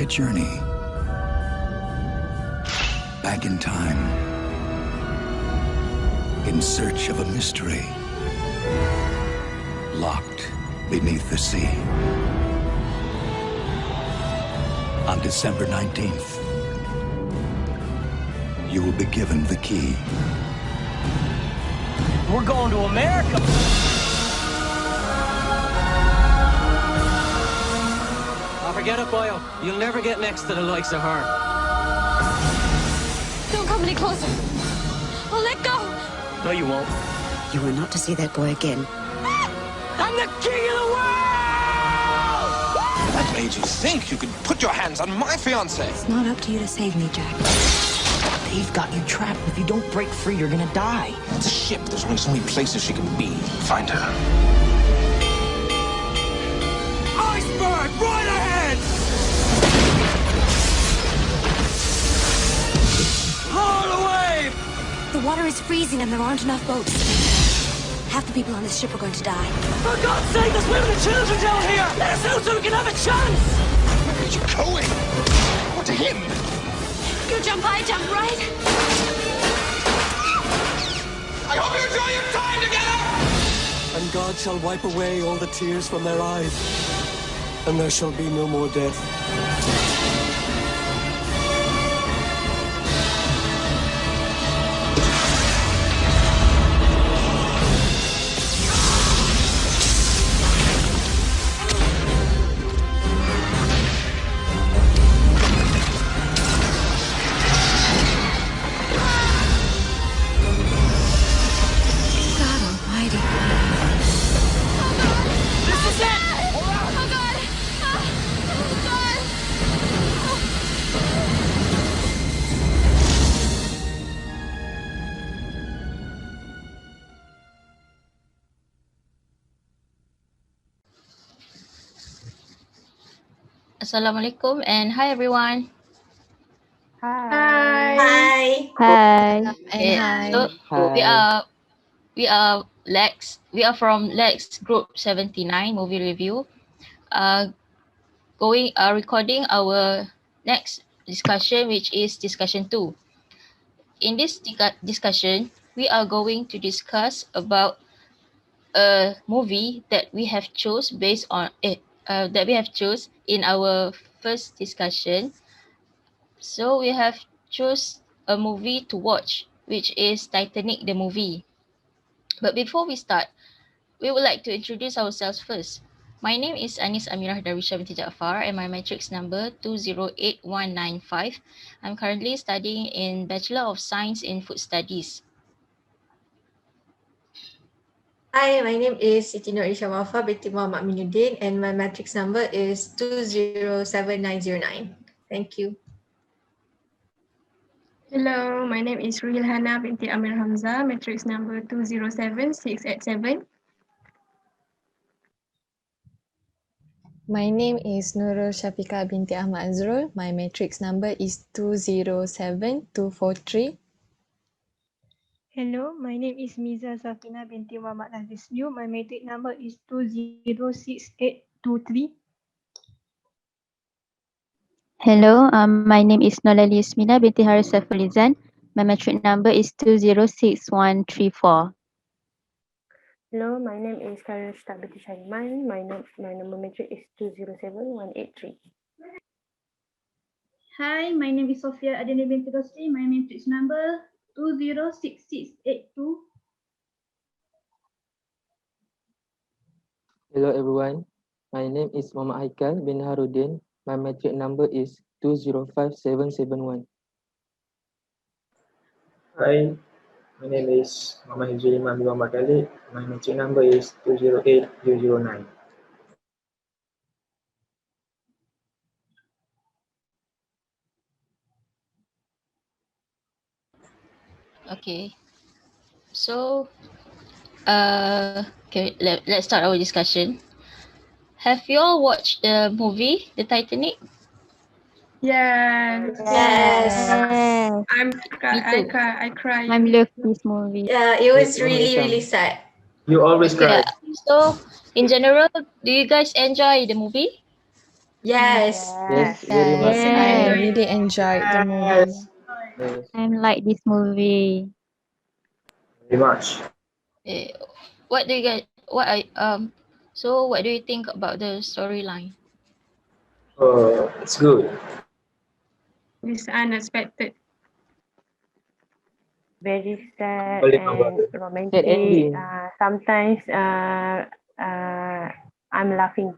a journey back in time in search of a mystery locked beneath the sea. On December 19th, you will be given the key. We're going to America! Oh, forget it, boyo. You'll never get next to the likes of her. Don't come any closer. I'll let go. No, you won't. You are not to see that boy again. I'm the king of the world! That made you think you could put your hands on my fiancée. It's not up to you to save me, Jack. They've got you trapped. If you don't break free, you're gonna die. It's a ship. There's only so many places she can be. Find her. Iceberg, right ahead! Haul away! The water is freezing and there aren't enough boats. Half the people on this ship are going to die. For God's sake, there's women and children down here! Let us out so we can have a chance! Where are you going? What to him? You jump, I jump, right? I hope you enjoy your time together! And God shall wipe away all the tears from their eyes, and there shall be no more death. Assalamualaikum and hi everyone. Hi. Okay, so we are Lex. We are from Lex Group 79 movie review. Recording our next discussion, which is discussion 2. In this discussion, we are going to discuss about a movie that we have chose based on in our first discussion. So we have chose a movie to watch, which is Titanic the movie. But before we start, we would like to introduce ourselves first. My name is Anis Amirah Darisha binti Jaafar and my matrix number 208195. I'm currently studying in Bachelor of Science in Food Studies. Hi, my name is Siti Nur Isha Wafa binti Muhammad Minuddin and my matrix number is 207909. Thank you. Hello, my name is Ruhilhana binti Amir Hamza, matrix number 207687. My name is Nurul Shafika binti Ahmad Azrul. My matrix number is 207243. Hello, my name is Miza Safina binti Muhammad Aziz Liu. My matrix number is 206823. Hello, my name is Nolali Ismina binti Haris Saifulizan. My matric number is 206134. Hello, my name is Karish binti Shaiman. My number matric is 207183. Hi, my name is Sofia Adeni binti Rosli. My matrix number 206682. Hello everyone, my name is Muhammad Haikal bin Harudin. My matric number is 205771. Hi, my name is Muhammad Hizul Iman bin Muhammad Khalid. My matric number is 208009. Okay. So, let's start our discussion. Have you all watched the movie, The Titanic? Yes. I cry. I love this movie. Yeah, it was really sad. You always cry. So, in general, do you guys enjoy the movie? Yes. Yes, very much. Yes, I really enjoyed the movie. Yes. I like this movie. Very much. Eh, what do you guys so what do you think about the storyline? It's good. It's unexpected. Very sad Boleh and buat. Sad romantic. ending. Sometimes I'm laughing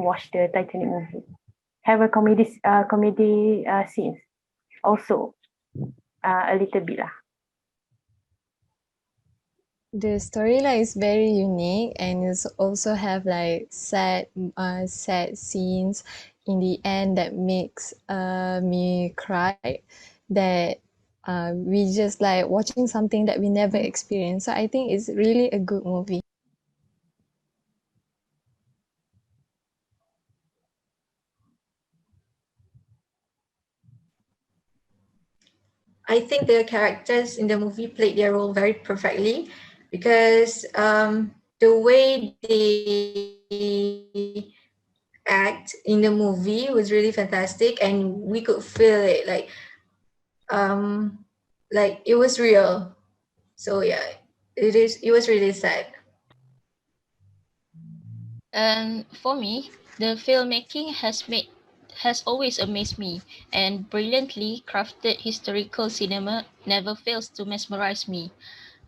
watch the Titanic movie. Have a comedy scenes also a little bit lah. The storyline is very unique and it's also have like sad scenes in the end that makes me cry. That we just like watching something that we never experienced. So I think it's really a good movie. I think the characters in the movie played their role very perfectly because the way they act in the movie was really fantastic and we could feel it like it was real. So yeah, it was really sad. And for me, the filmmaking has always amazed me, and brilliantly crafted historical cinema never fails to mesmerize me.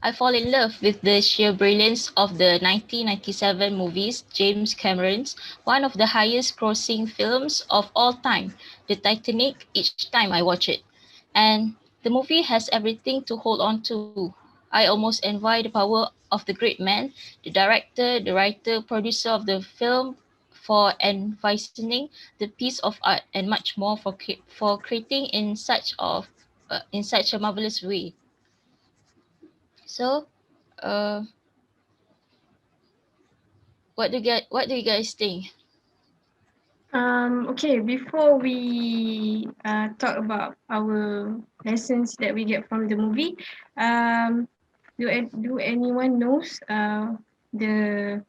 I fall in love with the sheer brilliance of the 1997 movies James Cameron's, one of the highest grossing films of all time, The Titanic, each time I watch it. And the movie has everything to hold on to. I almost envy the power of the great man, the director, the writer, producer of the film, for envisioning the piece of art and much more for creating in such a marvelous way. So, uh, what do you guys think? Okay, before we talk about our lessons that we get from the movie, do anyone knows the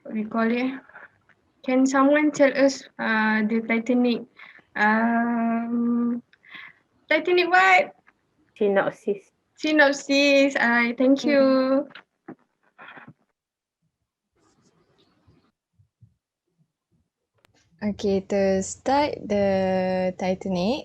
what we call it? Can someone tell us the Titanic what? Synopsis. Synopsis. I thank you. Okay, to start the Titanic,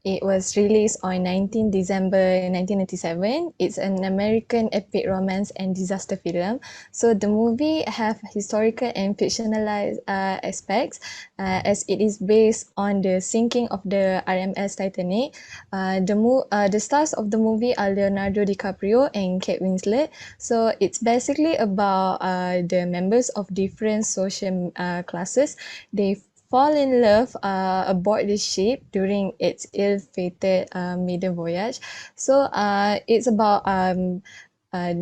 it was released on 19 December 1997. It's an American epic romance and disaster film. So the movie have historical and fictionalized aspects as it is based on the sinking of the RMS Titanic. The stars of the movie are Leonardo DiCaprio and Kate Winslet. So it's basically about the members of different social classes. They fall in love aboard the ship during its ill-fated maiden voyage. So it's about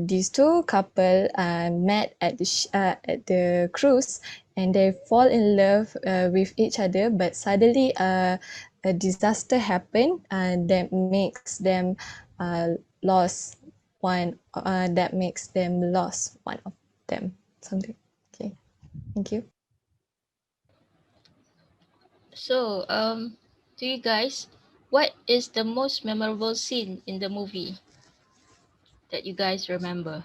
these two couple met at at the cruise and they fall in love with each other, but suddenly a disaster happened that makes them lost one of them. Something. Okay. Thank you. So, to you guys, what is the most memorable scene in the movie that you guys remember?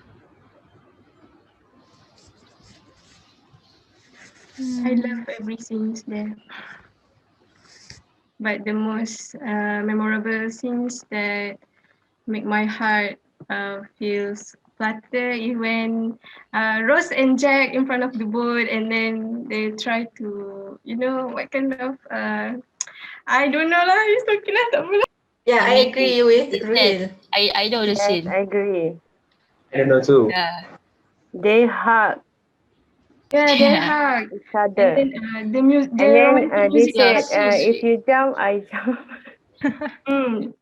I love every scenes there. But the most memorable scenes that make my heart feels flutter is when Rose and Jack in front of the boat and then they try to, what kind of, I don't know lah, it's okay lah, tak apa lah. Yeah, I Me too. agree with It's that Ruhil. I know the Yes, scene. I agree. I don't know too. Yeah. They hug Yeah, they Yeah. hug. each And other. then the And then romantic they music said, Yeah, starts. so if sweet. you jump, I jump.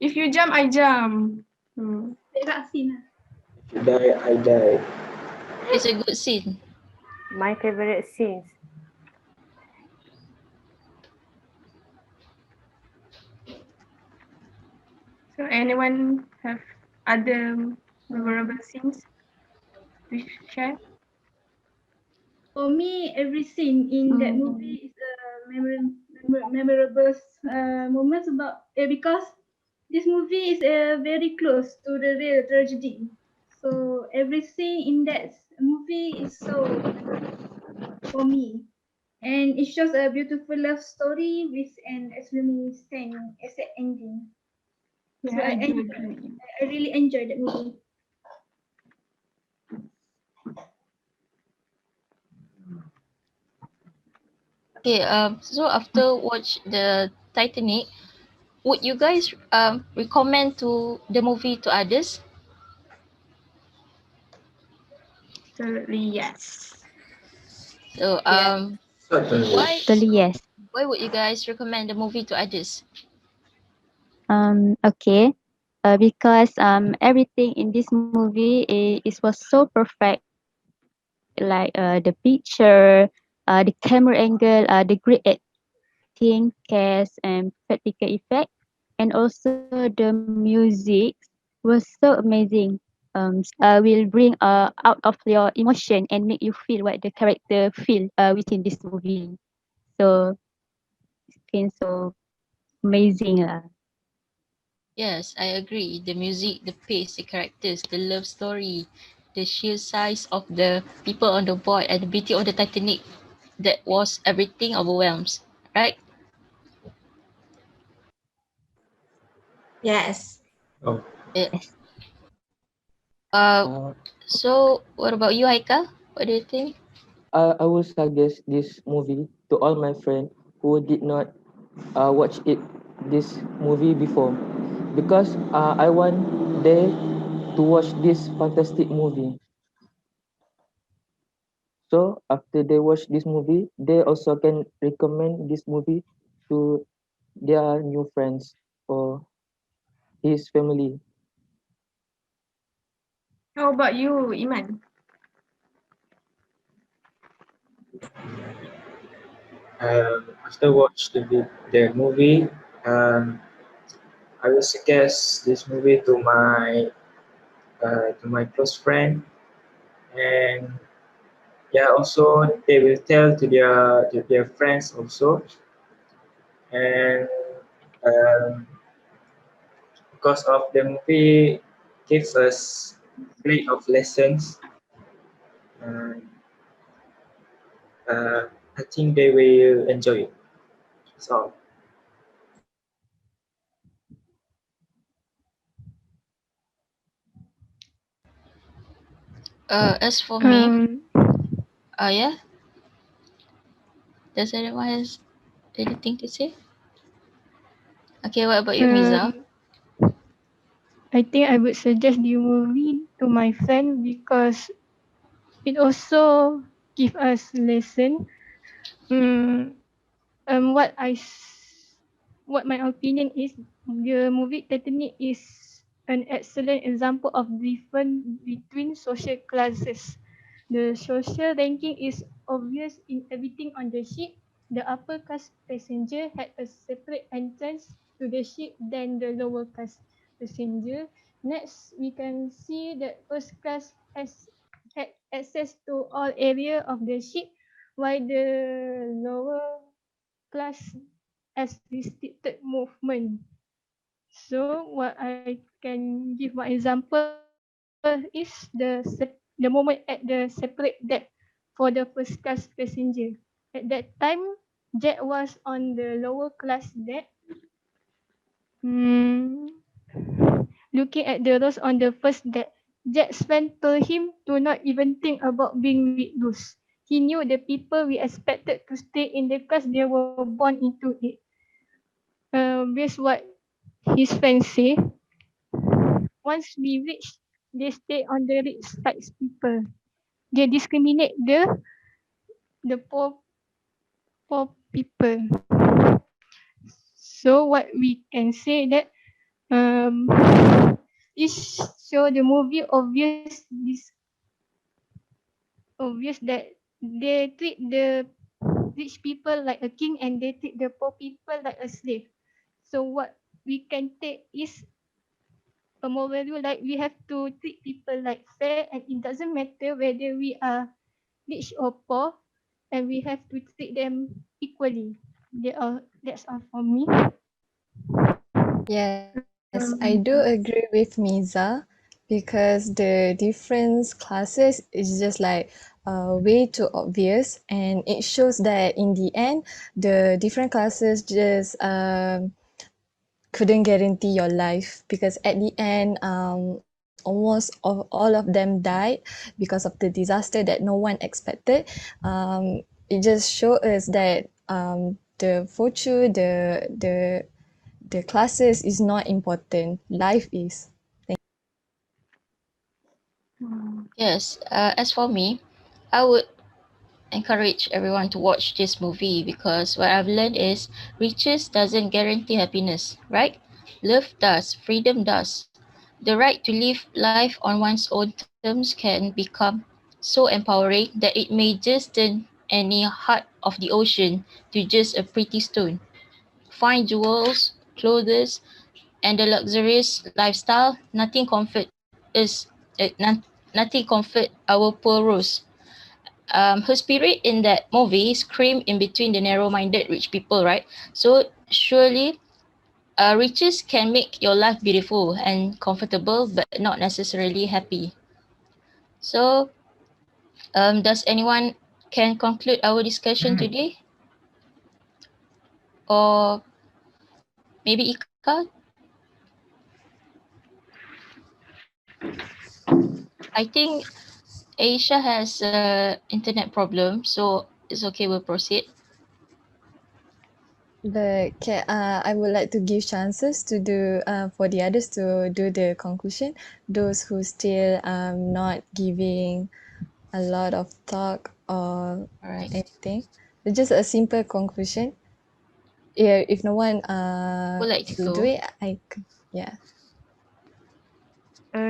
If you jump, I jump. That scene lah. If you die, I die. It's a good scene. My favorite scenes. So anyone have other memorable scenes to share? For me, every scene in that movie is memorable moments about because this movie is very close to the real tragedy. So every scene in that movie is so for me, and it shows a beautiful love story with an extremely sad ending. So Yeah, I do agree. I really enjoyed that movie. Okay, so after watch the Titanic, would you guys recommend to the movie to others? Absolutely yes. So Certainly. why Totally yes. why would you guys recommend the movie to others? Okay. Because everything in this movie is was so perfect, like the picture, the camera angle, the great acting, cast, and practical effect, and also the music was so amazing. Will bring out of your emotion and make you feel what the character feel within this movie. So it's been so amazing lah. Yes, I agree. The music, the pace, the characters, the love story, the sheer size of the people on the board, and the beauty of the Titanic. That was everything overwhelms, right? Yes. Oh, Yeah. Yes. Uh, Uh, so what about you, Aika? What do you think? I will suggest this movie to all my friends who did not watch this movie before, because I want they to watch this fantastic movie. So after they watch this movie, they also can recommend this movie to their new friends or his family. How about you, Iman? after watch the movie, I will suggest this movie to my close friend, and yeah, also they will tell to their friends also, and um, because of the movie gives us great of lessons, and uh, I think they will enjoy it. That's all. As for me, Um, yeah, does anyone has anything to say? Okay, what about you, Miza? um, I think I would suggest the movie to my friend because it also give us lesson. Um, what my opinion is, the movie Titanic is an excellent example of difference between social classes. The social ranking is obvious in everything on the ship. The upper class passenger had a separate entrance to the ship than the lower class passenger. Next, we can see that first class has had access to all area of the ship, while the lower class as restricted movement. So what I can give my example is the moment at the separate deck for the first class passenger. At that time, Jack was on the lower class deck. Hmm, looking at the rows on the first deck, Jack's friend told him to not even think about being with those. He knew the people we expected to stay in the class they were born into it. Based what his friends say, once we reach, they stay on the rich sides people. They discriminate the poor people. So what we can say that um is show the movie obvious that they treat the rich people like a king and they treat the poor people like a slave. So what we can take is a moral value like we have to treat people like fair and it doesn't matter whether we are rich or poor and we have to treat them equally. That's all for me. Yes, I do agree with Miza because the different classes is just like way too obvious, and it shows that in the end the different classes just couldn't guarantee your life because at the end almost all of them died because of the disaster that no one expected. It just shows us that the fortune, the classes is not important. Life is. Yes, as for me, I would encourage everyone to watch this movie because what I've learned is riches doesn't guarantee happiness, right? Love does, freedom does. The right to live life on one's own terms can become so empowering that it may just turn any heart of the ocean to just a pretty stone. Fine jewels, clothes, and the luxurious lifestyle, nothing comfort our poor Rose. Her spirit in that movie screamed in between the narrow-minded rich people, right? So surely, riches can make your life beautiful and comfortable, but not necessarily happy. So, does anyone can conclude our discussion today, or maybe Ika? I think Aisha has a internet problem, so it's okay. We'll proceed. But I would like to give chances to do for the others to do the conclusion. Those who still not giving a lot of talk or Alright. anything. It's just a simple conclusion. Yeah, if no one Would like to will do go? it, yeah.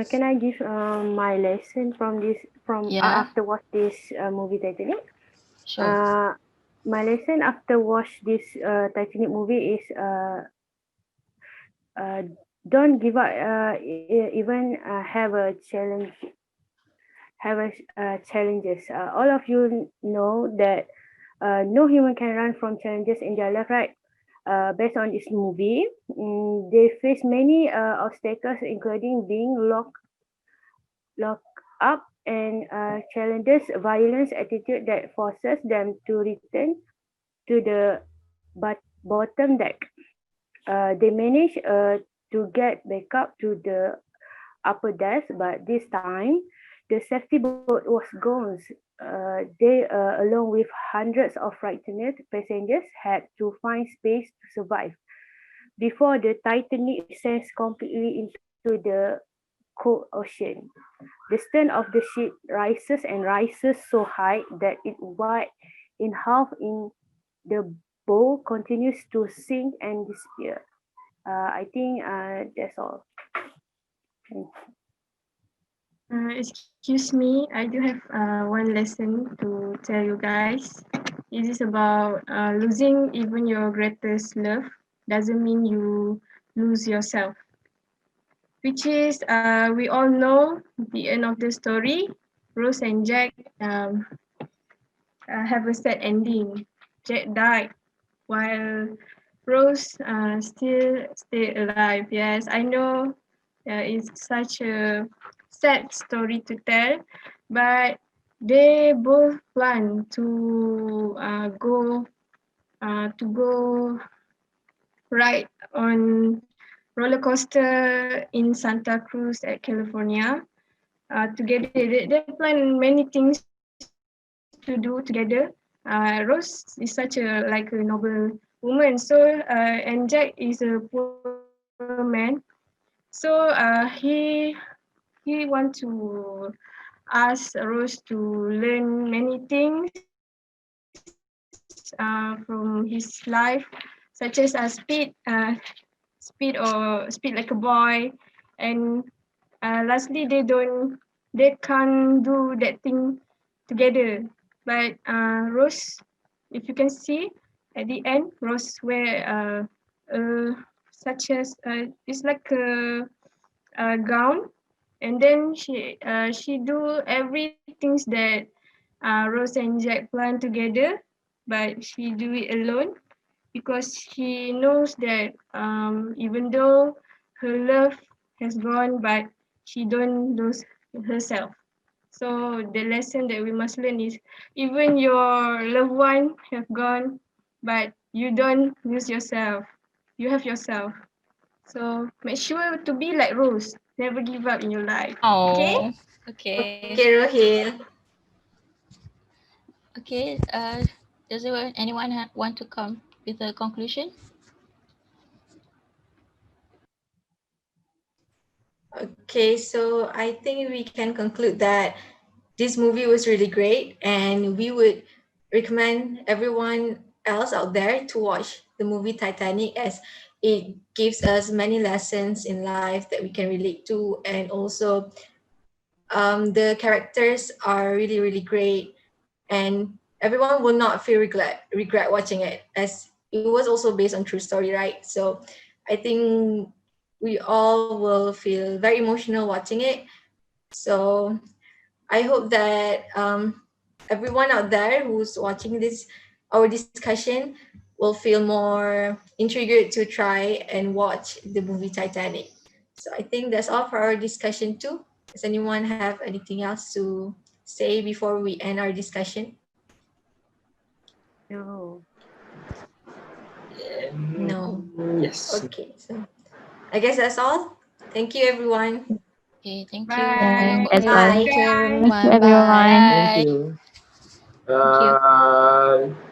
Can I give my lesson from this from Yeah, after watch this movie Titanic? sure. My lesson after watch this Titanic movie is uh, don't give up. Even have a challenge, have a challenges. All of you know that no human can run from challenges in their life, right? Based on this movie, they face many obstacles, including being locked up and challenges violence attitude that forces them to return to the bottom deck. They manage to get back up to the upper deck, but this time the safety boat was gone. They, along with hundreds of frightened passengers, had to find space to survive before the Titanic sinks completely into the cold ocean. The stern of the ship rises and rises so high that it wide in half in the bow continues to sink and disappear. I think that's all. Excuse me, I do have one lesson to tell you guys. It is about losing even your greatest love doesn't mean you lose yourself. Which is, we all know the end of the story. Rose and Jack have a sad ending. Jack died while Rose still stayed alive. Yes, I know it's such a sad story to tell, but they both plan to go ride on roller coaster in Santa Cruz at California. Together, they plan many things to do together. Rose is such a noble woman, and Jack is a poor man. So he want to ask Rose to learn many things from his life, such as speed, speed like a boy, and lastly they can't do that thing together. But Rose, if you can see at the end, Rose wear such as it's like a gown, and then she do everything that Rose and Jack plan together, but she do it alone. because she knows that even though her love has gone, but she don't lose herself. So the lesson that we must learn is even your loved one have gone, but you don't lose yourself. You have yourself. So make sure to be like Rose. Never give up in your life. Okay? Oh, okay. Okay, Rohil. Okay. Does anyone want to come with a conclusion? Okay, so I think we can conclude that this movie was really great, and we would recommend everyone else out there to watch the movie Titanic, as it gives us many lessons in life that we can relate to, and also the characters are really really great, and everyone will not feel regret watching it, as it was also based on true story, right? So I think we all will feel very emotional watching it. So I hope that everyone out there who's watching this our discussion will feel more intrigued to try and watch the movie Titanic. So I think that's all for our discussion too. Does anyone have anything else to say before we end our discussion? No. No. Yes. Okay, so I guess that's all. Thank you, everyone. Okay. Thank you. Bye. That's all. Bye. Thank you, Thank you, everyone. everyone. Bye. Thank Bye. you. Thank you. Bye.